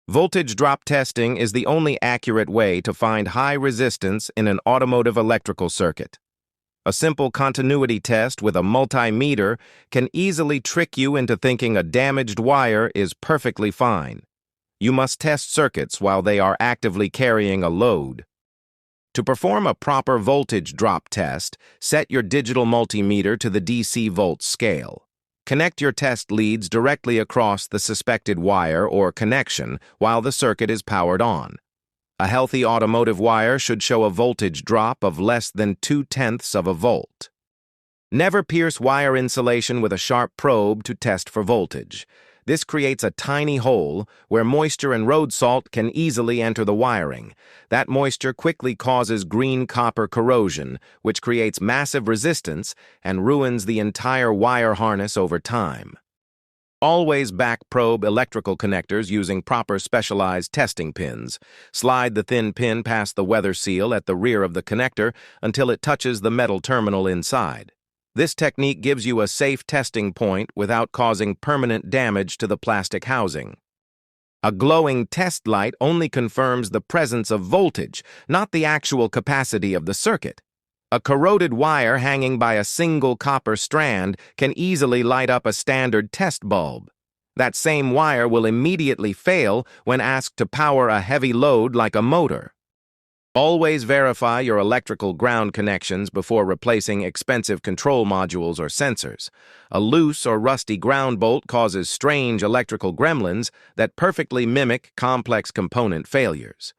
Voltage drop testing is the only accurate way to find high resistance in an automotive electrical circuit. A simple continuity test with a multimeter can easily trick you into thinking a damaged wire is perfectly fine. You must test circuits while they are actively carrying a load. To perform a proper voltage drop test, set your digital multimeter to the DC volt scale. Connect your test leads directly across the suspected wire or connection while the circuit is powered on. A healthy automotive wire should show a voltage drop of less than 0.2 of a volt. Never pierce wire insulation with a sharp probe to test for voltage. This creates a tiny hole where moisture and road salt can easily enter the wiring. That moisture quickly causes green copper corrosion, which creates massive resistance and ruins the entire wire harness over time. Always back probe electrical connectors using proper specialized testing pins. Slide the thin pin past the weather seal at the rear of the connector until it touches the metal terminal inside. This technique gives you a safe testing point without causing permanent damage to the plastic housing. A glowing test light only confirms the presence of voltage, not the actual capacity of the circuit. A corroded wire hanging by a single copper strand can easily light up a standard test bulb. That same wire will immediately fail when asked to power a heavy load like a motor. Always verify your electrical ground connections before replacing expensive control modules or sensors. A loose or rusty ground bolt causes strange electrical gremlins that perfectly mimic complex component failures.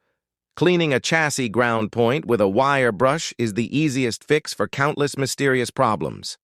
Cleaning a chassis ground point with a wire brush is the easiest fix for countless mysterious problems.